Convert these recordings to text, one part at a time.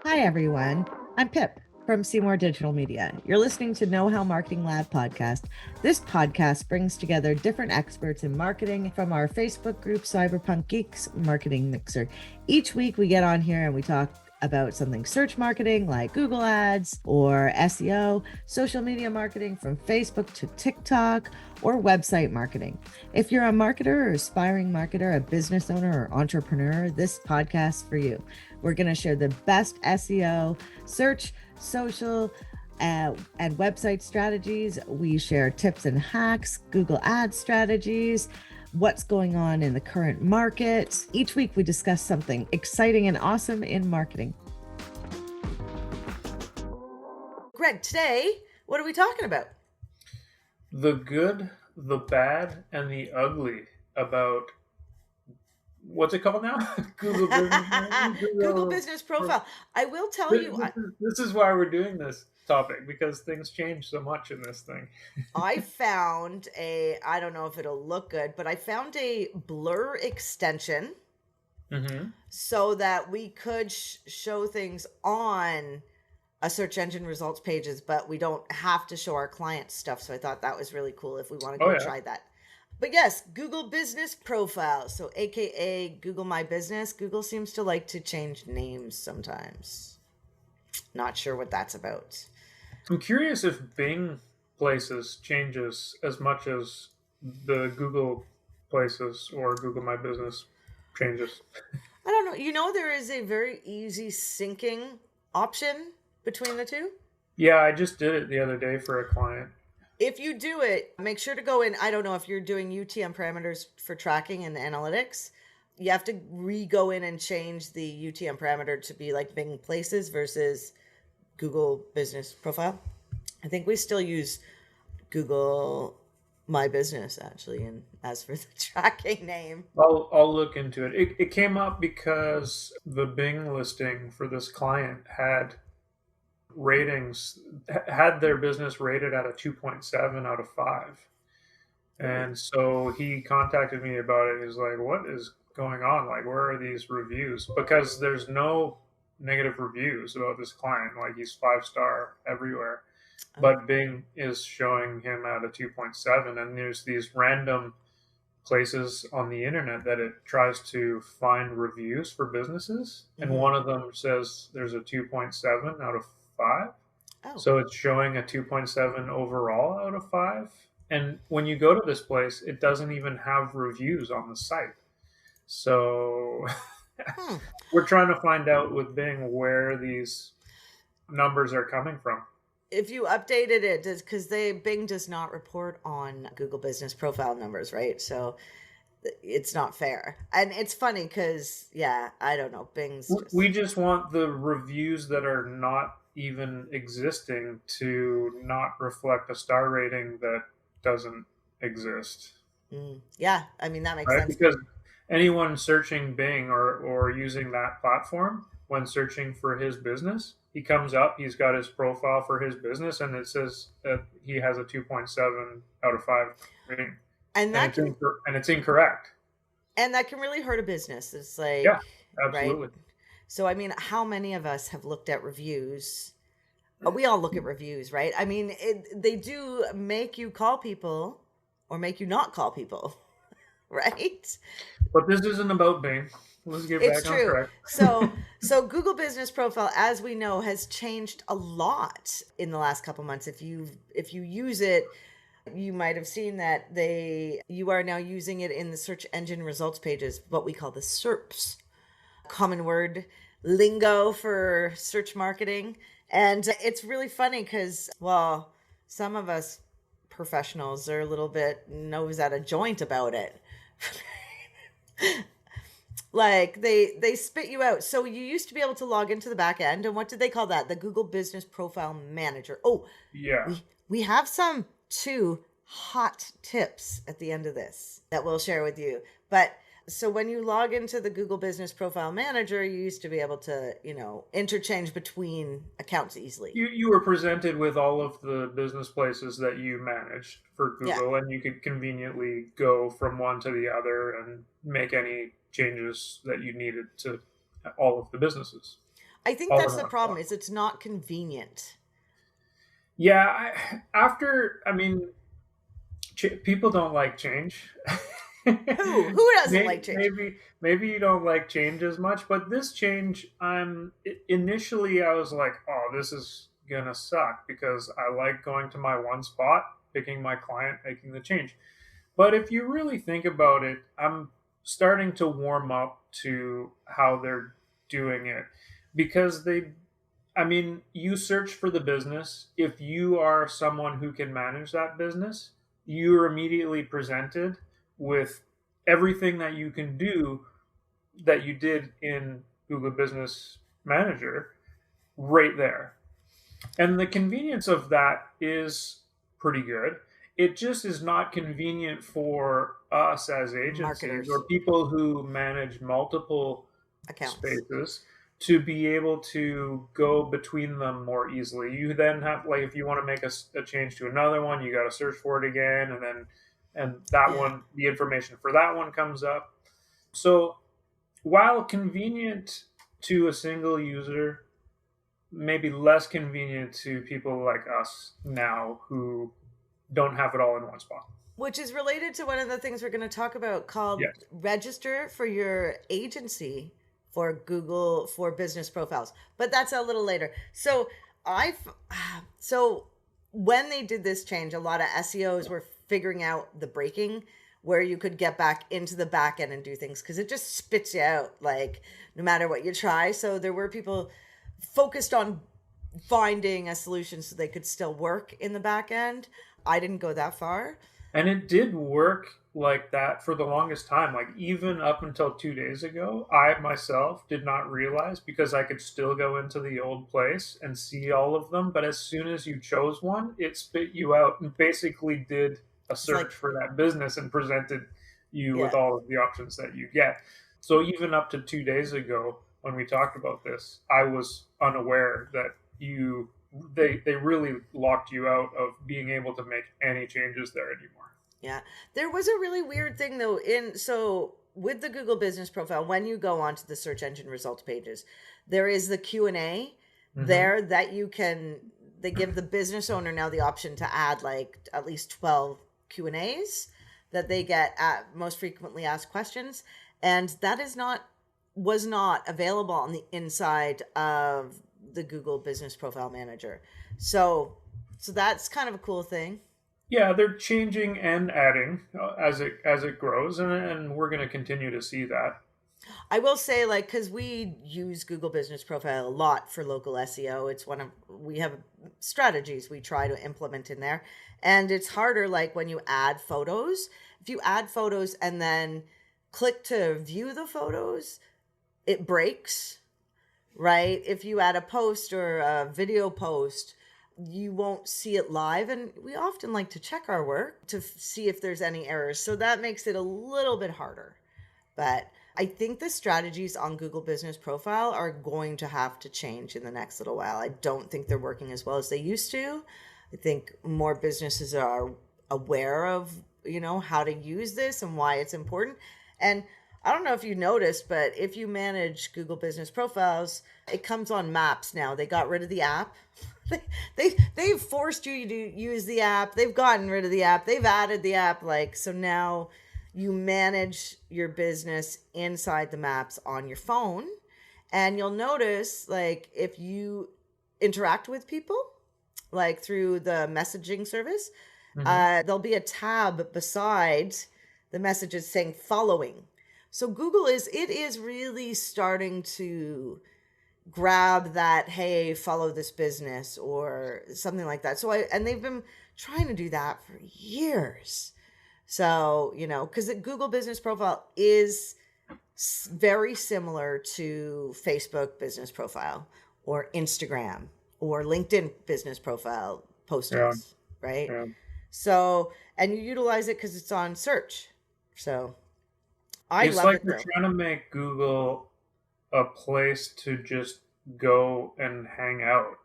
Hi, everyone. I'm Pip from Seymour Digital Media. You're listening to Know How Marketing Lab podcast. This podcast brings together different experts in marketing from our Facebook group, Cyberpunk Geeks Marketing Mixer. Each week, we get on here and we talk about something search marketing like Google Ads or SEO, social media marketing from Facebook to TikTok, or website marketing. If you're a marketer or aspiring marketer, a business owner or entrepreneur, this podcast is for you. We're going to share the best SEO, search, social, and website strategies. We share tips and hacks, Google Ads strategies, what's going on in the current market. Each week we discuss something exciting and awesome in marketing. Greg, today, what are we talking about? The good, the bad, and the ugly about what's it called now? Google Business Google Business Profile. I will tell you, This is why we're doing this topic, because things change so much in this thing. I found I don't know if it'll look good, but I found a blur extension so that we could show things on a search engine results pages, but we don't have to show our clients stuff. So I thought that was really cool if we want to go try that. But yes, Google Business Profile. So AKA Google My Business. Google seems to like to change names sometimes. Not sure what that's about. I'm curious if Bing Places changes as much as the Google Places or Google My Business changes. I don't know. You know, there is a very easy syncing option between the two. Yeah, I just did it the other day for a client. If you do it, make sure to go in. I don't know if you're doing UTM parameters for tracking and analytics. You have to go in and change the UTM parameter to be like Bing Places versus Google Business Profile. I think we still use Google My Business actually, and as for the tracking name, I'll look into it. It came up because the Bing listing for this client had their business rated at a 2.7 out of 5. And so he contacted me about it. He's like, what is going on? Like, where are these reviews? Because there's no negative reviews about this client. Like, he's 5-star everywhere. But Bing is showing him at a 2.7. And there's these random places on the internet that it tries to find reviews for businesses. And one of them says there's a 2.7 out of 5. So it's showing a 2.7 overall out of 5. And when you go to this place, it doesn't even have reviews on the site. So we're trying to find out with Bing where these numbers are coming from. If you updated it, because Bing does not report on Google Business Profile numbers, right? So it's not fair. And it's funny because, yeah, I don't know. We just want the reviews that are not even existing to not reflect a star rating that doesn't exist. Yeah, I mean, that makes sense. Because anyone searching Bing or using that platform, when searching for his business, he comes up, he's got his profile for his business, and it says that he has a 2.7 out of 5 rating. And it's incorrect. And that can really hurt a business. It's like, yeah, absolutely. Right? So, I mean, how many of us have looked at reviews? We all look at reviews, right? I mean, they do make you call people or make you not call people, right? But this isn't about Bing. Let's get back on track. So Google Business Profile, as we know, has changed a lot in the last couple months. If you use it, you might have seen that you are now using it in the search engine results pages, what we call the SERPs, common word lingo for search marketing. And it's really funny because, well, some of us professionals are a little bit nose at a joint about it. Like they spit you out. So you used to be able to log into the back end, and what did they call that? The Google Business Profile Manager. Oh, yeah. We have two hot tips at the end of this that we'll share with you. But so when you log into the Google Business Profile Manager, you used to be able to, interchange between accounts easily. You were presented with all of the business places that you managed for Google, and you could conveniently go from one to the other and make any changes that you needed to all of the businesses. I think all that's in the one problem spot. is it's not convenient. Yeah, people don't like change. Who doesn't like change? Maybe you don't like change as much, but this change, initially I was like, oh, this is gonna suck because I like going to my one spot, picking my client, making the change. But if you really think about it, I'm starting to warm up to how they're doing it because you search for the business. If you are someone who can manage that business, you're immediately presented with everything that you can do that you did in Google Business Manager right there. And the convenience of that is pretty good. It just is not convenient for us as agencies Marketers, or people who manage multiple accounts. spaces to be able to go between them more easily. You then have, like, if you want to make a change to another one, you got to search for it again, and that Yeah. one, the information for that one comes up. So while convenient to a single user, maybe less convenient to people like us now who don't have it all in one spot. Which is related to one of the things we're going to talk about called Yes. register for your agency for Google for business profiles. But that's a little later. I've so when they did this change, a lot of SEOs were figuring out the breaking where you could get back into the back end and do things because it just spits you out like no matter what you try. So there were people focused on finding a solution so they could still work in the back end. I didn't go that far. And it did work like that for the longest time. Like, even up until 2 days ago, I myself did not realize because I could still go into the old place and see all of them. But as soon as you chose one, it spit you out and basically did a It's like, search for that business and presented you with yeah. all of the options that you get. So even up to 2 days ago, when we talked about this, I was unaware that they really locked you out of being able to make any changes there anymore. Yeah. There was a really weird thing though with the Google Business Profile when you go onto the search engine results pages, there is the Q&A Mm-hmm. there that they give the business owner now the option to add like at least 12 Q&As that they get at most frequently asked questions, and that was not available on the inside of the Google Business Profile Manager. So that's kind of a cool thing. Yeah, they're changing and adding as it grows, and we're going to continue to see that. I will say, like, because we use Google Business Profile a lot for local SEO. We have strategies we try to implement in there. And it's harder, like, when you add photos. If you add photos and then click to view the photos, it breaks, right? If you add a post or a video post, you won't see it live. And we often like to check our work to see if there's any errors. So that makes it a little bit harder. But I think the strategies on Google Business Profile are going to have to change in the next little while. I don't think they're working as well as they used to. I think more businesses are aware of, how to use this and why it's important. And I don't know if you noticed, but if you manage Google Business Profiles, it comes on Maps now. They got rid of the app. They've forced you to use the app. They've gotten rid of the app. They've added the app. Like, so now you manage your business inside the maps on your phone. And you'll notice, like, if you interact with people, like through the messaging service, Hmm. there'll be a tab beside the messages saying following. So it is really starting to grab that, hey, follow this business or something like that. And they've been trying to do that for years. So, because the Google Business Profile is very similar to Facebook Business Profile or Instagram or LinkedIn Business Profile Yeah, postings, right? yeah. So, and you utilize it because it's on search. So I It's love like it they're though. trying to make Google a place to just go and hang out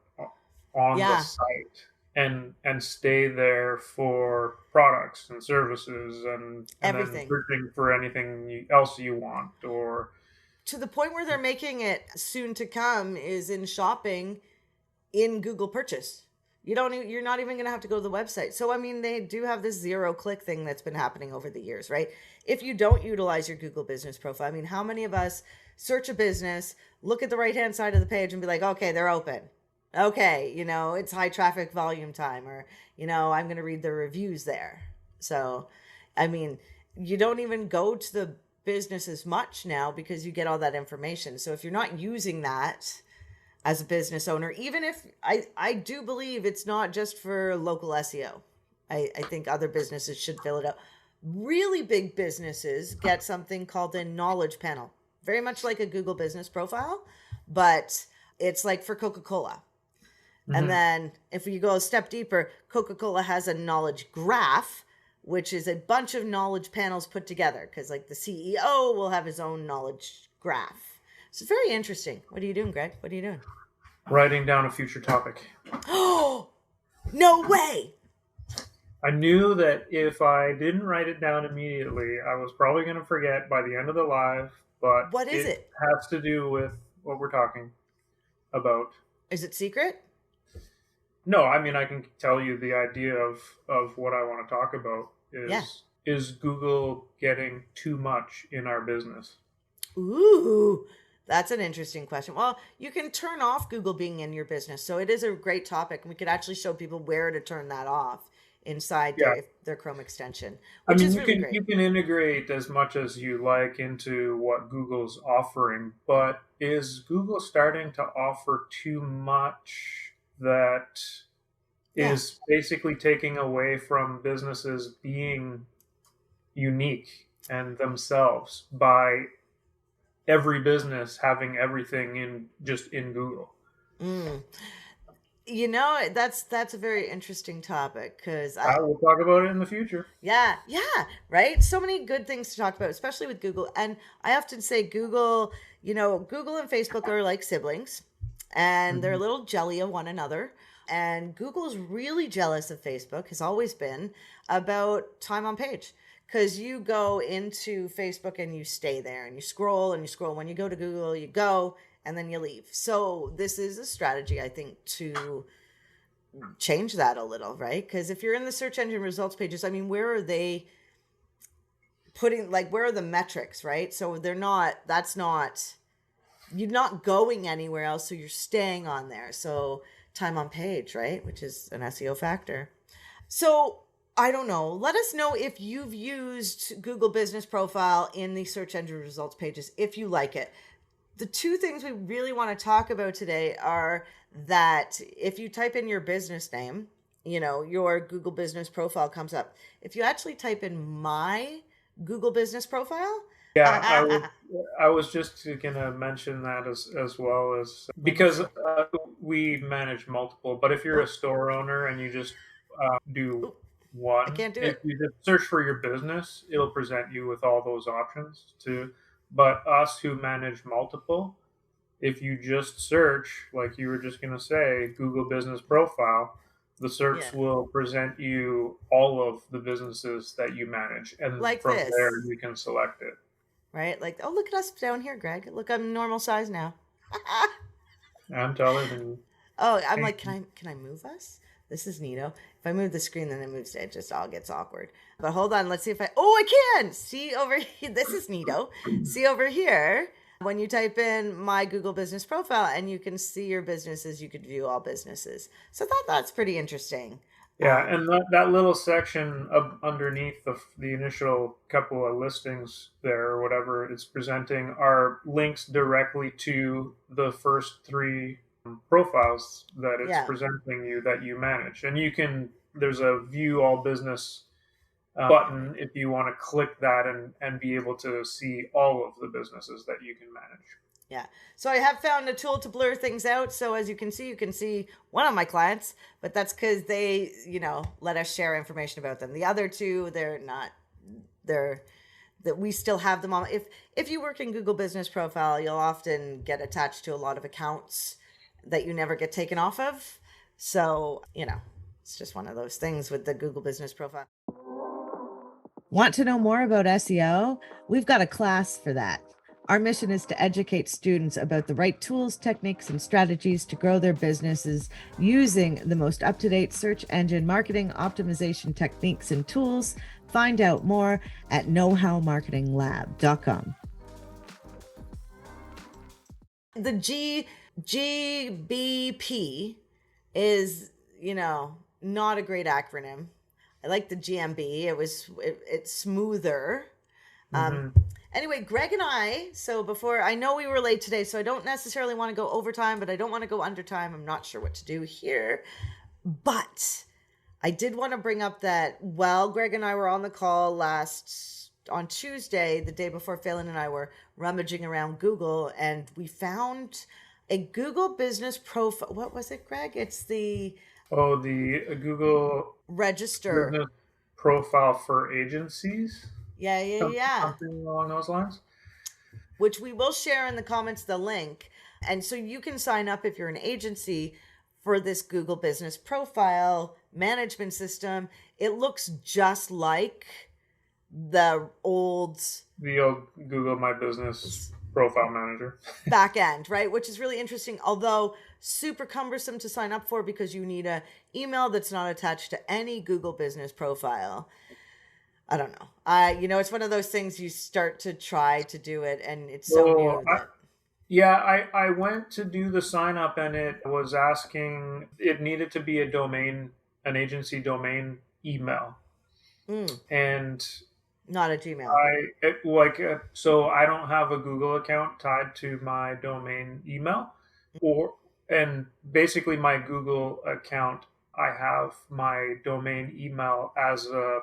on the Yeah, site and stay there for products and services and then everything. searching for anything else you want, or to the point where they're making it soon to come is in shopping in Google purchase. You're not even going to have to go to the website. So, I mean, they do have this 0-click thing that's been happening over the years, right? If you don't utilize your Google business profile, I mean, how many of us search a business, look at the right-hand side of the page and be like, okay, they're open. Okay, it's high traffic volume time, or, I'm going to read the reviews there. So, I mean, you don't even go to the business as much now because you get all that information. So if you're not using that as a business owner, even if I do believe it's not just for local SEO, I think other businesses should fill it out. Really big businesses get something called a knowledge panel, very much like a Google business profile, but it's like for Coca-Cola. And then if you go a step deeper, Coca-Cola has a knowledge graph, which is a bunch of knowledge panels put together, because like the CEO will have his own knowledge graph. So it's very interesting. What are you doing, Greg? What are you doing? Writing down a future topic. Oh, no way. I knew that if I didn't write it down immediately, I was probably going to forget by the end of the live, but what is it? Has to do with what we're talking about. Is it secret? No, I mean, I can tell you the idea of what I want to talk about is Google getting too much in our business? Ooh, that's an interesting question. Well, you can turn off Google being in your business. So it is a great topic. We could actually show people where to turn that off inside their Chrome extension. I mean, you can integrate as much as you like into what Google's offering, but is Google starting to offer too much that is basically taking away from businesses being unique and themselves by every business having everything in Google? That's a very interesting topic, because I will talk about it in the future. Yeah, right. So many good things to talk about, especially with Google. And I often say Google and Facebook are like siblings, and they're a little jelly of one another. And Google's really jealous of Facebook, has always been, about time on page. Because you go into Facebook and you stay there and you scroll and you scroll. When you go to Google, you go and then you leave. So this is a strategy, I think, to change that a little, right? Because if you're in the search engine results pages, I mean, where are they putting, like, where are the metrics, right? So you're not going anywhere else, so you're staying on there. So time on page, right? Which is an SEO factor. So I don't know. Let us know if you've used Google Business Profile in the search engine results pages, if you like it. The two things we really want to talk about today are that if you type in your business name, your Google Business Profile comes up. If you actually type in my Google Business Profile, I was just going to mention that as well, as because we manage multiple. But if you're a store owner and you just do one, I can't do if you just search for your business, it'll present you with all those options too. But us who manage multiple, if you just search, like you were just going to say, Google Business Profile, the search will present you all of the businesses that you manage, and like from this. there you can select it. Right? Like, oh, look at us down here, Greg. Look, I'm normal size now. I'm taller than you. Oh, I'm like, can I move us? This is neato. If I move the screen, then it moves. It just all gets awkward. But hold on, let's see if I can! See over here. This is neato. See over here. When you type in my Google Business Profile and you can see your businesses, you could view all businesses. So that's pretty interesting. Yeah, and that little section underneath the initial couple of listings there, or whatever it's presenting, are links directly to the first 3 profiles that it's presenting you that you manage. And there's a view all business button if you want to click that and be able to see all of the businesses that you can manage. Yeah. So I have found a tool to blur things out. So as you can see one of my clients, but that's because they, let us share information about them. The other 2, that we still have them on. If you work in Google Business Profile, you'll often get attached to a lot of accounts that you never get taken off of. So, it's just one of those things with the Google Business Profile. Want to know more about SEO? We've got a class for that. Our mission is to educate students about the right tools, techniques, and strategies to grow their businesses using the most up-to-date search engine marketing optimization techniques and tools. Find out more at knowhowmarketinglab.com. The GBP is, not a great acronym. I like the GMB. It's smoother. Anyway, Greg and I, I know we were late today, so I don't necessarily want to go overtime, but I don't want to go under time. I'm not sure what to do here. But I did want to bring up that while Greg and I were on the call on Tuesday, the day before Phelan and I were rummaging around Google, and we found a Google Business Profile. What was it, Greg? It's the Google Register Business Profile for agencies. Yeah. Something along those lines. Which we will share in the comments, the link. And so you can sign up if you're an agency for this Google Business Profile management system. It looks just like the old Google My Business Profile Manager back end, right? Which is really interesting, although super cumbersome to sign up for because you need an email that's not attached to any Google Business Profile. I don't know. It's one of those things you start to try to do it, and it's so new. I went to do the sign up, and it was asking, it needed to be an agency domain email, and not a Gmail. So I don't have a Google account tied to my domain email, and basically my Google account, I have my domain email as an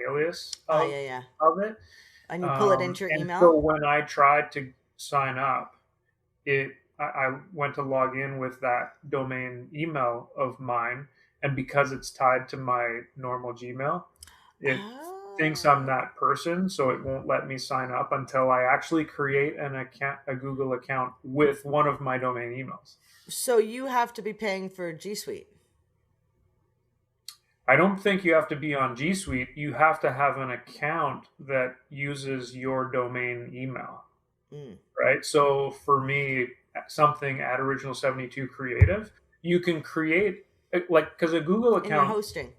alias of it. And you pull it into your email? So when I tried to sign up, I went to log in with that domain email of mine, and because it's tied to my normal Gmail, it thinks I'm that person, so it won't let me sign up until I actually create a Google account with one of my domain emails. So you have to be paying for G Suite. I don't think you have to be on G Suite. You have to have an account that uses your domain email, right? So for me, something at Original 72 Creative, you can create because a Google account, and you're hosting.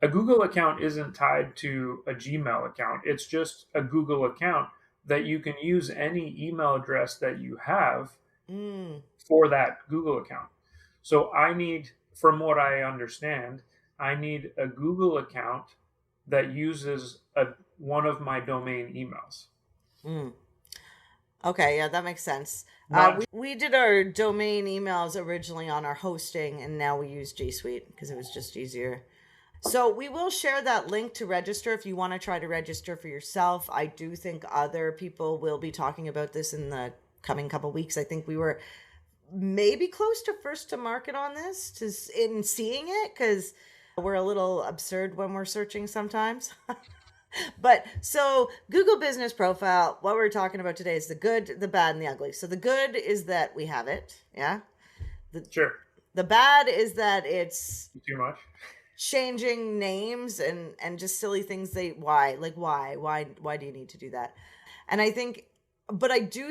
A Google account isn't tied to a Gmail account. It's just a Google account that you can use any email address that you have for that Google account. So from what I understand, I need a Google account that uses one of my domain emails. Okay, yeah, that makes sense. We did our domain emails originally on our hosting, and now we use G Suite because it was just easier. So we will share that link to register if you want to try to register for yourself. I do think other people will be talking about this in the coming couple weeks. I think we were maybe close to first to market on this in seeing it, because we're a little absurd when we're searching sometimes. But so Google Business Profile, what we're talking about today is the good, the bad, and the ugly. So the good is that we have it. Yeah. Sure. The bad is that it's too much. Changing names and just silly things. Why do you need to do that? And I do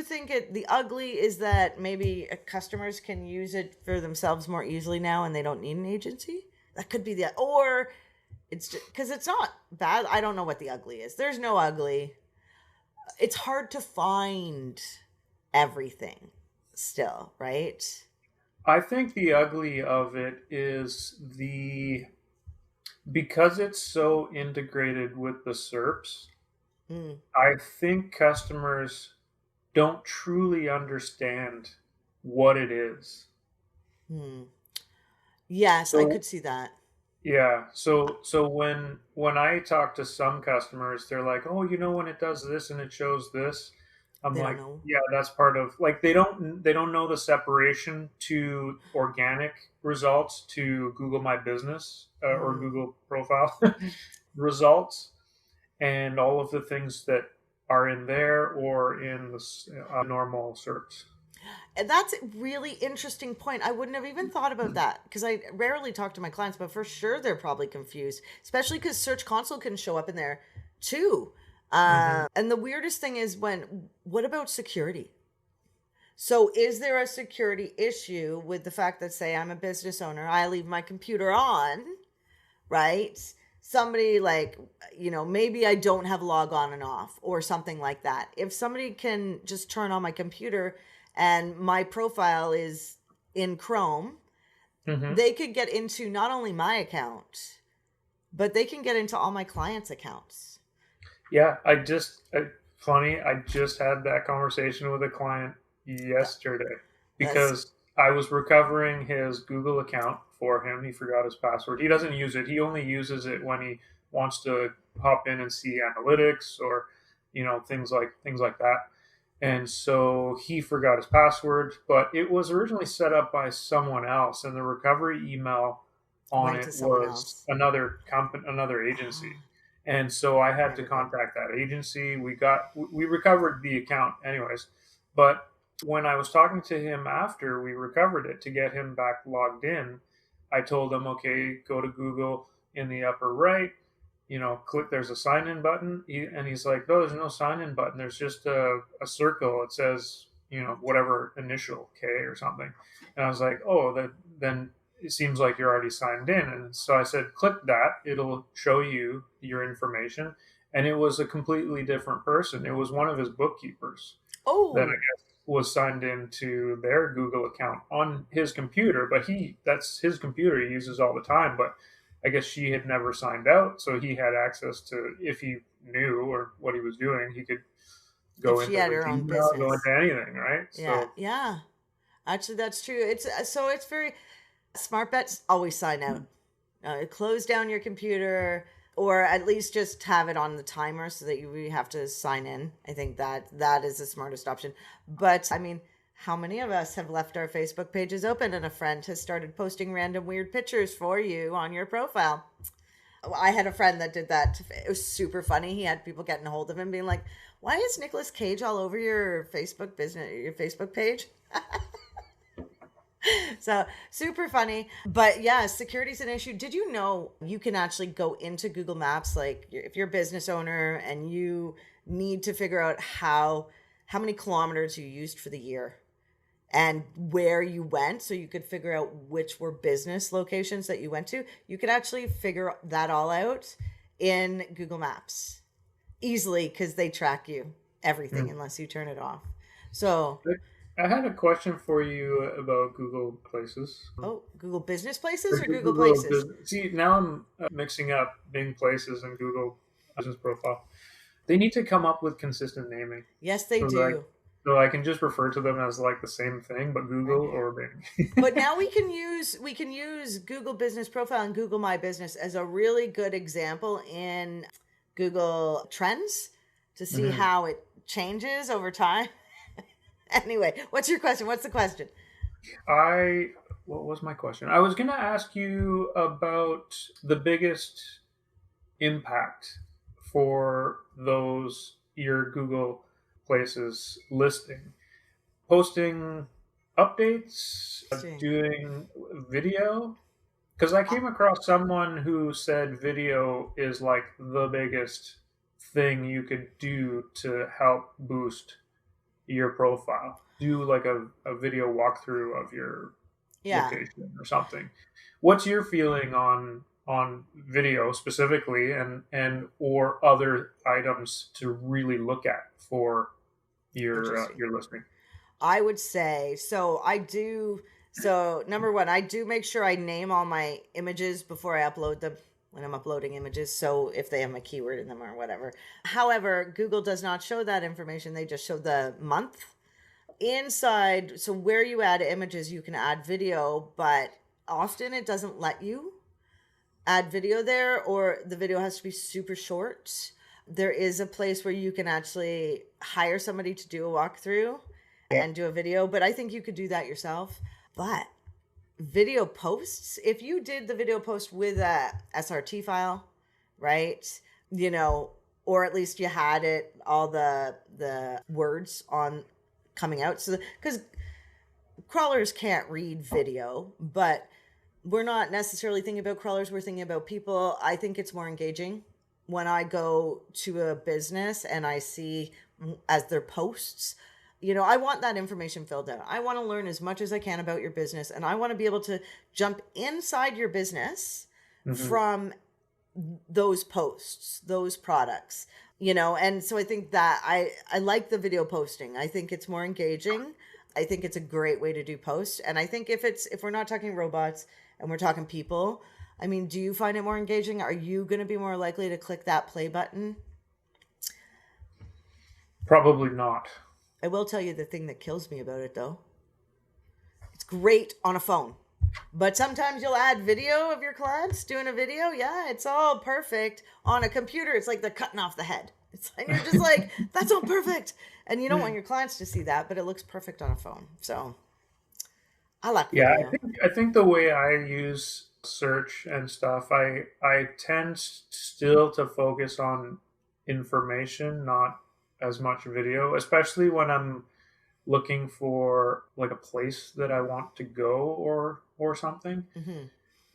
think the ugly is that maybe customers can use it for themselves more easily now, and they don't need an agency. That could be or it's just because it's not bad. I don't know what the ugly is. There's no ugly. It's hard to find everything still, right? I think the ugly of it is because it's so integrated with the SERPs, I think customers don't truly understand what it is. Yes, I could see that. Yeah. So when I talk to some customers, they're like, "Oh, when it does this and it shows this," I'm like, "Yeah, that's part of they don't know the separation to organic results to Google My Business or Google Profile results, and all of the things that are in there or in the normal search." And that's a really interesting point. I wouldn't have even thought about that because I rarely talk to my clients, but for sure they're probably confused, especially because Search Console can show up in there too. Mm-hmm. And the weirdest thing is what about security? So is there a security issue with the fact that, say, I'm a business owner, I leave my computer on, right? Somebody like, maybe I don't have log on and off or something like that. If somebody can just turn on my computer and my profile is in Chrome, Mm-hmm. they could get into not only my account, but they can get into all my clients' accounts. Yeah, funny, I just had that conversation with a client yesterday That's because I was recovering his Google account for him. He forgot his password. He doesn't use it. He only uses it when he wants to hop in and see analytics or, things like that. And so he forgot his password, but it was originally set up by someone else, and the recovery email on went it to someone was else. another company, another agency. Oh, And so I had to never good. contact that agency. We recovered the account anyways, but when I was talking to him after we recovered it to get him back logged in, I told him, okay, go to Google in the upper right, click, there's a sign in button. And he's like, no, there's no sign in button. There's just a circle. It says, whatever initial K or something. And I was like, oh, then it seems like you're already signed in. And so I said, click that. It'll show you your information. And it was a completely different person. It was one of his bookkeepers that I Oh, guess was signed into their Google account on his computer, but that's his computer he uses all the time. But I guess she had never signed out, so he had access to, if he knew or what he was doing, he could if go she into had the her own Gmail, go business. into anything, right? Yeah, So yeah. Actually, that's true. It's very smart bets. Always sign out. Close down your computer, or at least just have it on the timer so that you really have to sign in. I think that is the smartest option. But I mean, how many of us have left our Facebook pages open and a friend has started posting random weird pictures for you on your profile? I had a friend that did that. It was super funny. He had people getting a hold of him being like, "Why is Nicolas Cage all over your Facebook page?" So super funny. But yeah, security's an issue. Did you know you can actually go into Google Maps, like if you're a business owner and you need to figure out how many kilometers you used for the year and where you went, so you could figure out which were business locations that you went to. You could actually figure that all out in Google Maps easily because they track you everything hmm. unless you turn it off. So, I had a question for you about Google Places. oh, Google Business Places Or or Google Google Places? Business. See, now I'm mixing up Bing Places and Google Business Profile. They need to come up with consistent naming Yes, they so that do. so I can just refer to them as like the same thing, but Right. Google or Bing. But now we can use Google Business Profile and Google My Business as a really good example in Google Trends to see Mhm. how it changes over time. Anyway, what's your question? What's the question? I What was my question? I was going to ask you about the biggest impact for those your Google Places listing. Posting updates, Interesting. doing video, because I came across someone who said video is like the biggest thing you could do to help boost your profile. Do like a video walkthrough of your Yeah. location or something. What's your feeling on video specifically, and or other items to really look at for Interesting. your listing? I would say so. I do. So, number one, I do make sure I name all my images before I upload them when I'm uploading images. So, if they have my keyword in them or whatever. However, Google does not show that information. They just show the month inside. So, where you add images, you can add video, but often it doesn't let you add video there, or the video has to be super short. There is a place where you can actually hire somebody to do a walkthrough Yeah. and do a video, but I think you could do that yourself. But video posts, if you did the video post with a SRT file, right? You know, or at least you had it all the words on coming out, so because crawlers can't read video, but we're not necessarily thinking about crawlers, we're thinking about people. I think it's more engaging when I go to a business and I see as their posts, I want that information filled out. I want to learn as much as I can about your business, and I want to be able to jump inside your business Hmm. from those posts, those products, and so I think that I like the video posting. I think it's more engaging. I think it's a great way to do posts. And I think if we're not talking robots and we're talking people, I mean, do you find it more engaging? Are you going to be more likely to click that play button? Probably not. I will tell you the thing that kills me about it though. It's great on a phone. But sometimes you'll add video of your clients doing a video. Yeah, it's all perfect. On a computer, it's like they're cutting off the head. And you're just like, that's all perfect. And you don't want your clients to see that, but it looks perfect on a phone. So I like Yeah, video. I think the way I use search and stuff, I tend still to focus on information, not as much video, especially when I'm looking for like a place that I want to go or something. Hmm.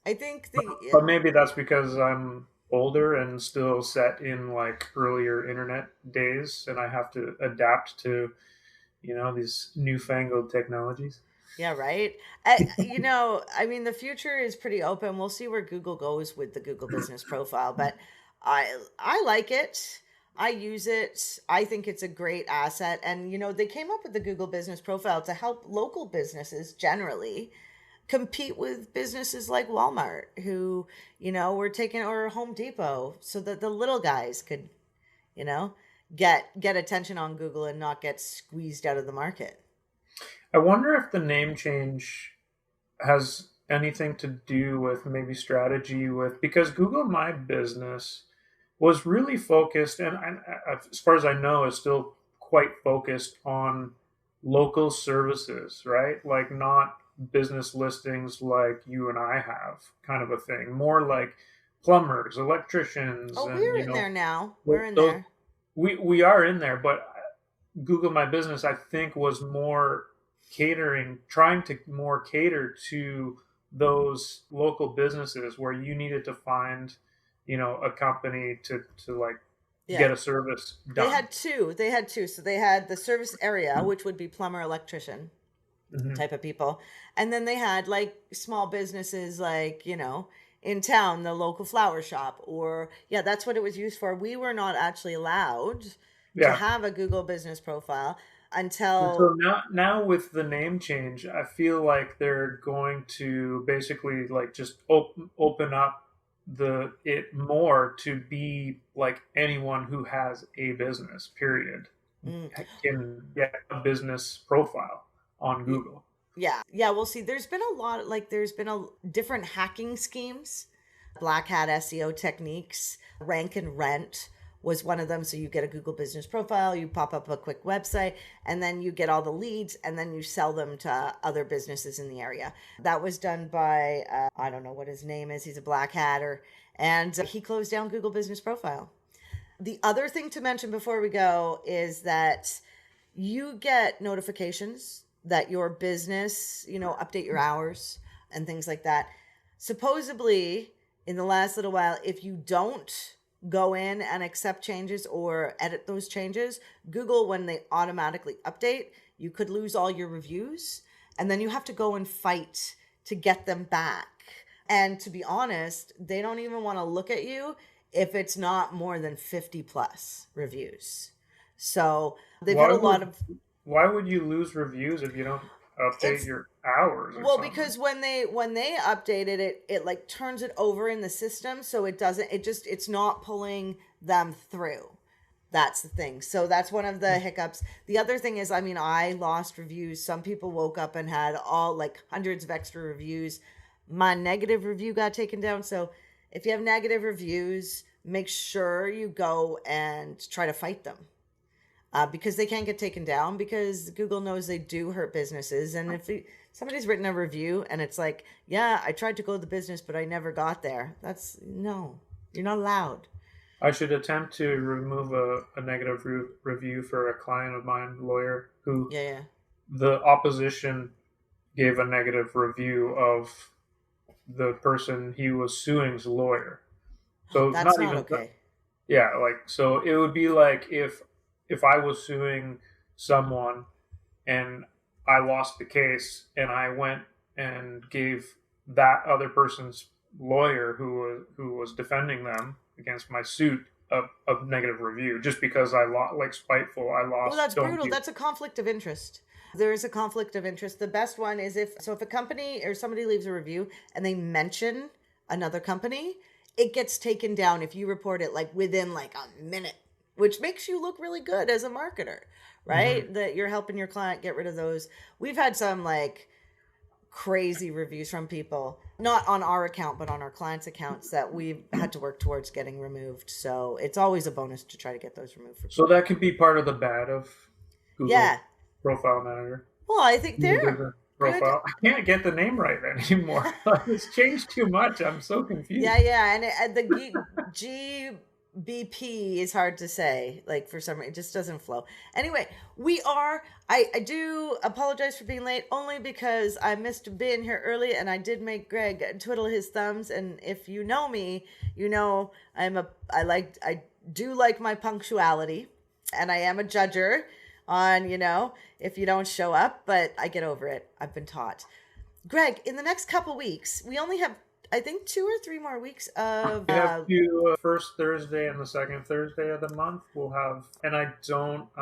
I think But, the but maybe that's because I'm older and still set in like earlier internet days, and I have to adapt to these newfangled technologies. Yeah, right. I mean, the future is pretty open. We'll see where Google goes with the Google Business Profile, but I like it. I use it. I think it's a great asset. And they came up with the Google Business Profile to help local businesses generally compete with businesses like Walmart, who, were taking, or Home Depot, so that the little guys could, you know, get attention on Google and not get squeezed out of the market. I wonder if the name change has anything to do with maybe strategy with because Google My Business was really focused, and as far as I know, is still quite focused on local services, right? Like not business listings like you and I have, kind of a thing. More like plumbers, electricians, Oh, and we're in there now. We're in those there. we are in there, but Google My Business, I think, was more trying to more cater to those local businesses where you needed to find, a company to like Yeah. get a service They done. had two. They had two. So they had the service area, which would be plumber, electrician Hmm. type of people. And then they had like small businesses like, in town, the local flower shop, or yeah, that's what it was used for. We were not actually allowed to Yeah. have a Google Business Profile So until now with the name change, I feel like they're going to basically like just open up the it more to be like anyone who has a business, period, mm, can get a business profile on y- Google. yeah, we'll see. There's been a lot, like there's been a different hacking schemes, black hat SEO techniques. Rank and rent was one of them. So you get a Google Business Profile, you pop up a quick website, and then you get all the leads, and then you sell them to other businesses in the area. That was done by I don't know what his name is. He's a black hatter, and he closed down Google Business Profile. The other thing to mention before we go is that you get notifications that your business, update your hours and things like that. Supposedly, in the last little while, if you don't go in and accept changes or edit those changes, Google, when they automatically update, you could lose all your reviews, and then you have to go and fight to get them back. And to be honest, they don't even want to look at you if it's not more than 50 plus reviews. So they've had Why a lot would of why would you lose reviews if you don't update it's your hours or well, something? because when they updated it, it like turns it over in the system, so it doesn't, it's not pulling them through. That's the thing. So that's one of the hiccups. The other thing is, I mean, I lost reviews. Some people woke up and had all like hundreds of extra reviews. My negative review got taken down. So if you have negative reviews, make sure you go and try to fight them, because they can't get taken down, because Google knows they do hurt businesses. And if somebody's written a review and it's like, yeah, I tried to go to the business, but I never got there. That's no, you're not allowed. I should attempt to remove a negative review for a client of mine, lawyer, who Yeah, yeah. the opposition gave a negative review of the person he was suing's lawyer. So That's not not even okay. Yeah, like, so it would be like if I was suing someone and I lost the case and I went and gave that other person's lawyer who was defending them against my suit a negative review just because I lost, like, spiteful, I Well, lost, that's don't brutal. you? That's a conflict of interest. There is a conflict of interest. The best one is if a company or somebody leaves a review and they mention another company, it gets taken down if you report it like within like a minute, which makes you look really good as a marketer, Hmm. right? That you're helping your client get rid of those. We've had some like crazy reviews from people, not on our account, but on our clients' accounts that we've had to work towards getting removed. So it's always a bonus to try to get those removed for So people. that could be part of the bad of Google Yeah. Profile Manager. Well, I think Google they're Business good. Profile. I can't get the name right anymore. It's changed too much. I'm so Yeah, confused. yeah, and the GBP is hard to say. Like for some reason, it just doesn't flow. Anyway, we are. I do apologize for being late, only because I missed being here early, and I did make Greg twiddle his thumbs. And if you know me, you know I do like my punctuality, and I am a judger on if you don't show up, but I get over it. I've been taught. Greg, in the next couple weeks, we only have, I think, 2 or 3 more weeks of. We have to first Thursday and the second Thursday of the month. We'll have, and I'm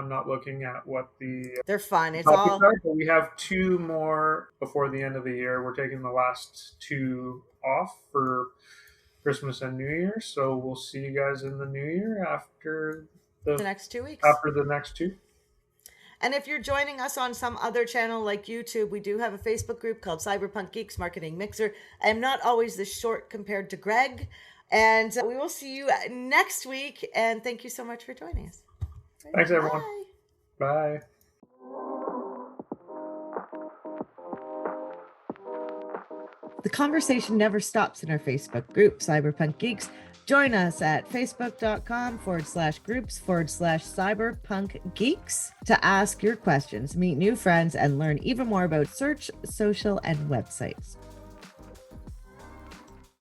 not looking at what the They're fun. It's topics all are, but we have two more before the end of the year. We're taking the last two off for Christmas and New Year, so we'll see you guys in the New Year the the next 2 weeks. after the next two. And if you're joining us on some other channel like YouTube, we do have a Facebook group called Cyberpunk Geeks Marketing Mixer. I am not always this short compared to Greg. And we will see you next week. And thank you so much for joining us. Thanks, everyone. Bye. Bye. The conversation never stops in our Facebook group, Cyberpunk Geeks. Join us at facebook.com/groups/cyberpunk geeks to ask your questions, meet new friends, and learn even more about search, social, and websites.